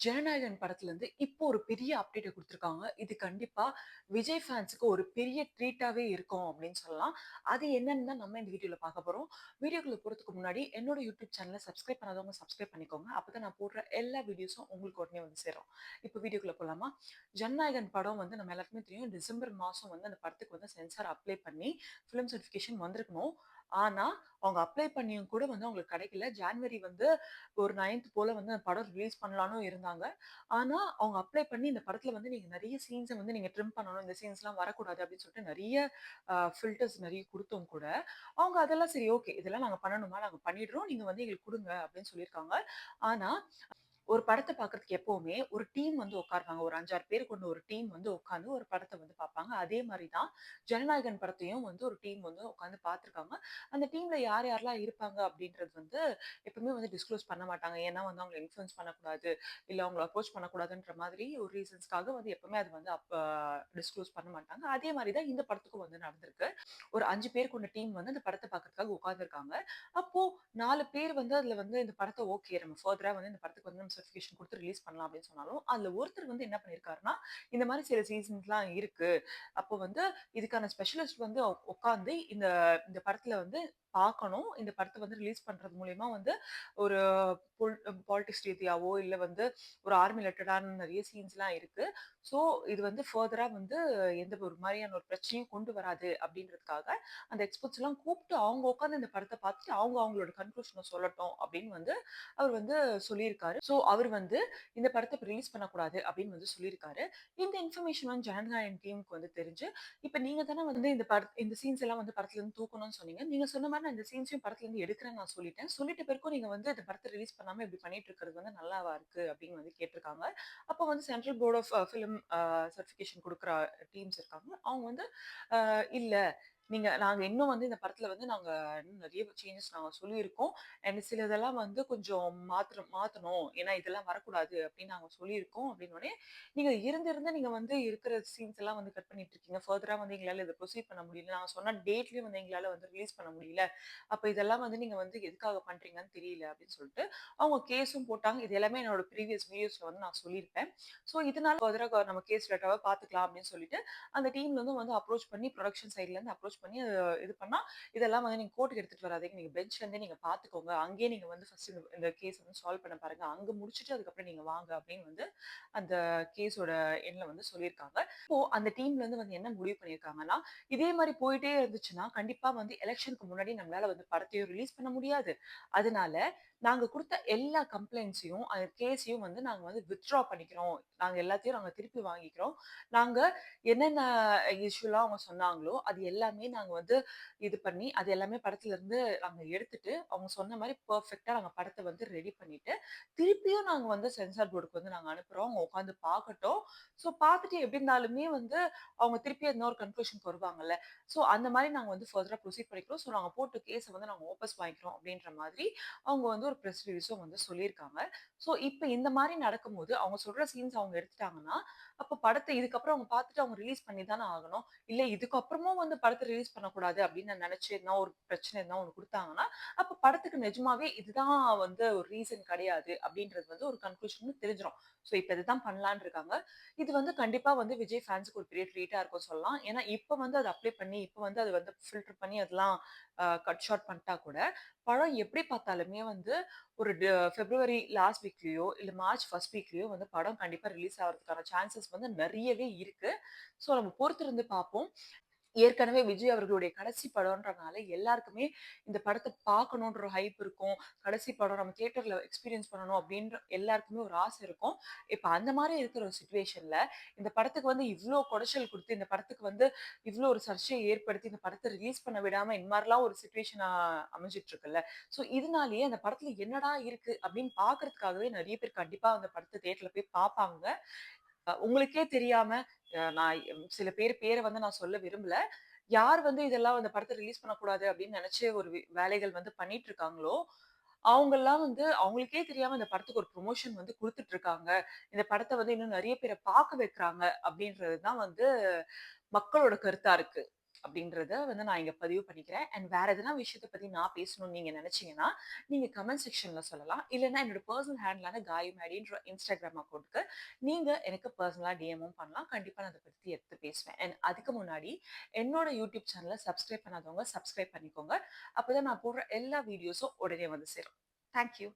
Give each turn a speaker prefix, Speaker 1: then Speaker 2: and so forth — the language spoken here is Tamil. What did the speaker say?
Speaker 1: ஜனநாயகன் படத்துலருந்து இப்போ ஒரு பெரிய அப்டேட்ட குடுத்துருக்காங்க. இது கண்டிப்பா விஜய் ஃபேன்ஸ்க்கு ஒரு பெரிய ட்ரீட்டாவே இருக்கும் அப்படின்னு சொல்லலாம். அது என்னன்னு தான் நம்ம இந்த வீடியோல பார்க்க போறோம். வீடியோக்குள்ள போறதுக்கு முன்னாடி என்னோட யூடியூப் சேனல சப்ஸ்கிரைப் பண்ணாதவங்க சப்ஸ்கிரைப் பண்ணிக்கோங்க. அப்பதான் நான் போடுற எல்லா வீடியோஸும் உங்களுக்கு உடனே வந்து சேரும். இப்போ வீடியோக்குள்ள போலாமா? ஜனநாயகன் படம் வந்து நம்ம எல்லாருக்குமே தெரியும். டிசம்பர் மாசம் வந்து அந்த படத்துக்கு வந்து சென்சார் அப்ளை பண்ணி ஃபிலிம் சர்டிஃபிகேஷன் வந்திருக்கணும். ஆனா, அவங்க அப்ளை பண்ணியும் கூட வந்து அவங்களுக்கு கிடைக்கல. ஜான்வரி வந்து ஒரு 9த் போல வந்து அந்த படம் ரிலீஸ் பண்ணலான்னு இருந்தாங்க. ஆனா, அவங்க அப்ளை பண்ணி இந்த படத்துல வந்து நீங்க நெறைய சீன்ஸ வந்து நீங்க ட்ரிம் பண்ணணும். இந்த சீன்ஸ்லாம் வரக்கூடாது அப்டின்னு சொல்லிட்டு நெறைய ஃபில்டர்ஸ் நெறைய குடுத்தும் கூட, அவங்க அதெல்லாம் சரி ஓகே. இதெல்லாம் நாங்க பண்ணணுமா? நாங்க பண்ணிடுறோம். நீங்க வந்து எங்களுக்கு குடுங்க அப்டின்னு சொல்லியிருக்காங்க. ஆனா, ஒரு படத்த பார்க்கறதுக்கு எப்பவுமே ஒரு டீம் வந்து உட்காருவாங்க. ஒரு 5, 6 பேர் கொண்ட ஒரு டீம் வந்து உட்கார்ந்து ஒரு படத்த வந்து பார்ப்பாங்க. அதே மாரி தான் ஜனநாயகன் படத்தையும் வந்து ஒரு டீம் வந்து உட்கார்ந்து பார்த்துருக்காங்க. அந்த டீம்ல யார் யாரெல்லாம் இருப்பாங்க அப்படின்றது வந்து எப்பவுமே வந்து டிஸ்க்ளோஸ் பண்ண மாட்டாங்க. ஏன்னா வந்து அவங்கள இன்ஃப்ளூயன்ஸ் பண்ணக்கூடாது, இல்ல அவங்கள அப்ரோச் பண்ணக்கூடாதுன்ற மாதிரி ஒரு ரீசன்ஸ்க்காக வந்து எப்பவுமே அது வந்து டிஸ்க்ளோஸ் பண்ண மாட்டாங்க. அதே மாரி தான் இந்த படத்துக்கும் வந்து நடந்திருக்கு. ஒரு 5 பேர் கொண்ட டீம் வந்து அந்த படத்த பார்க்கறதுக்காக உட்கார்ந்துருக்காங்க. அப்போ 4 பேர் வந்து அதுல வந்து இந்த படத்த ஓகே நம்ம ஃபர்தரா வந்து இந்த படத்துக்கு வந்து நம்ம சர்டிஃபிகேஷன் குடுத்து ரிலீஸ் பண்ணலாம் அப்படின்னு சொன்னாலும், அதுல ஒருத்தர் வந்து என்ன பண்ணியிருக்காருன்னா, இந்த மாரி சில சீசன்ஸ்லாம் இருக்கு. அப்போ வந்து இதுக்கான ஸ்பெஷலிஸ்ட் வந்து உட்கார்ந்து இந்த இந்த படத்துல வந்து பார்க்கணும். இந்த படத்த வந்து ரிலீஸ் பண்றது மூலியமா வந்து ஒரு பொல் பாலிடிக்ஸ் ரீதியாவோ, இல்ல வந்து ஒரு ஆர்மி ரிலேட்டடான நெறைய சீன்ஸ்லாம் இருக்கு. ஸோ இது வந்து ஃபர்தரா வந்து எந்த ஒரு மாரியான ஒரு பிரச்சனையும் கொண்டு வராது அப்படின்றதுக்காக, அந்த எக்ஸ்பர்ட்ஸ்லாம் கூப்ட்டு அவங்க உட்கார்ந்து இந்த படத்த பார்த்துட்டு அவங்க அவங்களோட கன்க்ளூஷன சொல்லட்டும் அப்படின்னு வந்து அவர் வந்து சொல்லியிருக்காரு. ஸோ அவர் வந்து இந்த படத்த இப்ப ரிலீஸ் பண்ணக்கூடாது அப்படின்னு வந்து சொல்லியிருக்காரு. இந்த இன்ஃபர்மேஷன் வந்து ஜனநாயகன் டீமுக்கு வந்து தெரிஞ்சு, இப்ப நீங்க தானே வந்து இந்த சீன்ஸ் எல்லாம் வந்து படத்துலருந்து தூக்கணும்னு சொன்னீங்க. நீங்க சொன்ன மாரி நான் இந்த சீன்ஸையும் படத்துலருந்து எடுக்கிறேன்னு நான் சொல்லிட்டேன். சொல்லிட்ட பிறகும் நீங்க வந்து இந்த படத்த ரிலீஸ் பண்ணாம இப்படி பண்ணிட்டு இருக்கிறது வந்து நல்லாவா இருக்கு அப்படின்னு வந்து கேட்டிருக்காங்க. அப்ப வந்து Central Board of Film Certification குடுக்குற டீம்ஸ் இருக்காங்க. அவங்க வந்து இல்ல நாங்க இன்னும் வந்து இந்த படத்துல வந்து நாங்க இன்னும் நெறைய சேஞ்சஸ் நாங்க சொல்லியிருக்கோம். அண்ட் சிலதெல்லாம் வந்து கொஞ்சம் மாத்தணும். ஏன்னா இதெல்லாம் வரக்கூடாது அப்படின்னு நாங்க சொல்லியிருக்கோம் அப்படின்னோனே, நீங்க இருந்து நீங்க வந்து இருக்கிற சீன்ஸ் எல்லாம் வந்து கட் பண்ணிட்டு இருக்கீங்க. ஃபர்தரா வந்து எங்களால இத ப்ரொசீட் பண்ண முடியல. நாங்க சொன்ன டேட்லயும் வந்து எங்களால வந்து ரிலீஸ் பண்ண முடியல. அப்ப இதெல்லாம் வந்து நீங்க வந்து எதுக்காக பண்றீங்கன்னு தெரியல அப்படின்னு சொல்லிட்டு, அவங்க கேஸும் போட்டாங்க. இது எல்லாமே என்னோட ப்ரீவியஸ் வீடியோஸ்ல வந்து நான் சொல்லியிருப்பேன். ஸோ இதனால ஃபர்தரா நம்ம கேஸ் ரிலேட்டடா பார்த்துக்கலாம் அப்படின்னு சொல்லிட்டு, அந்த டீம்ல இருந்து வந்து அப்ரோச் பண்ணி புரொடக்ஷன் சைட்ல இருந்து அப்ரோச் பண்ணி இது பண்ணா, இதெல்லாம் வந்து நீங்க கோர்ட்க்கு எடுத்துட்டு வராதீங்க. நீங்க பெஞ்ச்ல இருந்தே நீங்க பார்த்துக்கோங்க. அங்கேயே நீங்க வந்து ஃபர்ஸ்ட் இந்த கேஸ் வந்து சால்வ் பண்ண பாருங்க. அங்க முடிச்சுட்டு அதுக்கப்புறம் நீங்க வாங்க அப்படின்னு வந்து அந்த கேஸோட எண்ட்ல வந்து சொல்லியிருக்காங்க. இப்போ அந்த டீம்ல இருந்து வந்து என்ன முடிவு பண்ணியிருக்காங்கன்னா, இதே மாரி போயிட்டே இருந்துச்சுன்னா, கண்டிப்பா வந்து எலக்ஷனுக்கு முன்னாடி நம்மளால வந்து படத்தையும் ரிலீஸ் பண்ண முடியாது. அதனால நாங்க குடுத்த எல்லா கம்ப்ளைண்ட்ஸையும், கேஸையும் வந்து நாங்க வந்து வித்ட்ரா பண்ணிக்கிறோம். நாங்க எல்லாத்தையும் திருப்பி வாங்கிக்கிறோம். நாங்க என்னென்ன இஷ்யூலாம் அவங்க சொன்னாங்களோ, அது எல்லாமே நாங்க வந்து இது பண்ணி, அது எல்லாமே படத்துலருந்து நாங்க எடுத்துட்டு, அவங்க சொன்ன மாரி பெர்ஃபெக்ட்டா நாங்க படத்த வந்து ரெடி பண்ணிட்டு, திருப்பியும் நாங்க வந்து சென்சார் போர்டுக்கு வந்து நாங்க அனுப்புறோம். அவங்க உட்காந்து பார்க்கட்டும். ஸோ பார்த்துட்டு எப்படி இருந்தாலுமே வந்து அவங்க திருப்பி எதுனா ஒரு கன்க்ளூஷன்க்கு வருவாங்கல்ல. ஸோ அந்த மாரி நாங்க வந்து ஃபர்தரா ப்ரொசீட் பண்ணிக்கிறோம். ஸோ நாங்க போட்ட கேஸ வந்து நாங்க வாபஸ் வாங்கிக்கிறோம் அப்படின்ற மாதிரி அவங்க வந்து ஒரு பிரஸ் ரிலீஸும் வந்து சொல்லியிருக்காங்க. ஸோ இப்ப இந்த மாரி நடக்கும்போது, அவங்க சொல்ற சீன்ஸ் அவங்க எடுத்துட்டாங்கன்னா, அப்ப படத்த இதுக்கப்புறம் அவங்க பார்த்துட்டு அவங்க ரிலீஸ் பண்ணி தானே ஆகணும். இல்ல இதுக்கப்புறமும் வந்து படத்த ரிலீஸ் பண்ணக்கூடாது அப்படின்னு நான் நினைச்சு எதுனா ஒரு பிரச்சனை எதுனா ஒண்ணு குடுத்தாங்கன்னா, அப்ப படத்துக்கு நிஜமாவே இதுதான் வந்து ஒரு ரீசன் கிடையாது அப்படின்றது வந்து ஒரு கன்க்ளூஷன் தெரிஞ்சிரும். ஸோ இப்ப இதுதான் பண்ணலான்னு இருக்காங்க. இது வந்து கண்டிப்பா வந்து விஜய் ஃபேன்ஸ்க்கு ஒரு பெரிய ட்ரீட்டா இருக்கும்னு சொல்லலாம். ஏன்னா இப்ப வந்து அத அப்ளை பண்ணி, இப்ப வந்து அத வந்து ஃபில்டர் பண்ணி அதெல்லாம் கட் ஷார்ட் பண்ணிட்டா கூட, படம் எப்படி பார்த்தாலுமே வந்து ஒரு பிப்ரவரி லாஸ்ட் வீக்லயோ, இல்ல மார்ச் ஃபர்ஸ்ட் வீக்லயோ வந்து படம் கண்டிப்பா ரிலீஸ் ஆவறதுக்கான சான்சஸ் வந்து நெறையவே இருக்கு. ஸோ நம்ம பொறுத்திருந்து பார்ப்போம். ஏற்கனவே விஜய் அவர்களுடைய கடைசி படம்ன்றனால எல்லாருக்குமே இந்த படத்த பார்க்கணுன்ற ஒரு ஹைப் இருக்கும். கடைசி படம் நம்ம தியேட்டர்ல எக்ஸ்பீரியன்ஸ் பண்ணணும் அப்டின்ற எல்லாருக்குமே ஒரு ஆசை இருக்கும். இப்ப அந்த மாரி இருக்கிற ஒரு சிச்சுவேஷன்ல இந்த படத்துக்கு வந்து இவ்ளோ கொடைச்சல் குடுத்து, இந்த படத்துக்கு வந்து இவ்ளோ ஒரு சர்ச்சைய ஏற்படுத்தி, இந்த படத்த ரிலீஸ் பண்ண விடாம இந்த மாரிலாம் ஒரு சிச்சுவேஷன் அமைஞ்சிட்டு இருக்குல்ல. ஸோ இதனாலேயே அந்த படத்துல என்னடா இருக்கு அப்டின்னு பார்க்கறதுக்காகவே நெறைய பேர் கண்டிப்பா அந்த படத்த தியேட்டர்ல போய் பார்ப்பாங்க. உங்களுக்கே தெரியாம நான் சில பேர வந்து நான் சொல்ல விரும்பல. யார் வந்து இதெல்லாம் அந்த படத்த ரிலீஸ் பண்ணக்கூடாது அப்படின்னு நெனச்சு ஒரு வேலைகள் வந்து பண்ணிட்டு இருக்காங்களோ, அவங்கலாம் வந்து அவங்களுக்கே தெரியாம இந்த படத்துக்கு ஒரு ப்ரமோஷன் வந்து குடுத்துட்டு இருக்காங்க. இந்த படத்த வந்து இன்னும் நெறைய பேர பார்க்க வைக்கிறாங்க அப்படின்றது தான் வந்து மக்களோட கருத்தா இருக்கு. அப்படின்றத வந்து நான் இங்க பதிவு பண்ணிக்கிறேன். அண்ட் வேற எதனா விஷயத்த பத்தி நான் பேசணும்னு நீங்க நினைச்சீங்கன்னா, நீங்க கமெண்ட் செக்ஷன்ல சொல்லலாம். இல்லன்னா என்னோட பெர்சனல் ஹேண்ட்லான காயு மேடின்ற இன்ஸ்டாகிராம் அக்கவுண்ட்க்கு நீங்க எனக்கு பெர்சனலா டிஎம்மும் பண்ணலாம். கண்டிப்பா நான் அத பத்தி எடுத்து பேசுவேன். அண்ட் அதுக்கு முன்னாடி என்னோட யூடியூப் சேனல சப்ஸ்கிரைப் பண்ணாதவங்க சப்ஸ்கிரைப் பண்ணிக்கோங்க. அப்பதான் நான் போடுற எல்லா வீடியோஸும் உடனே வந்து சேரும். Thank you.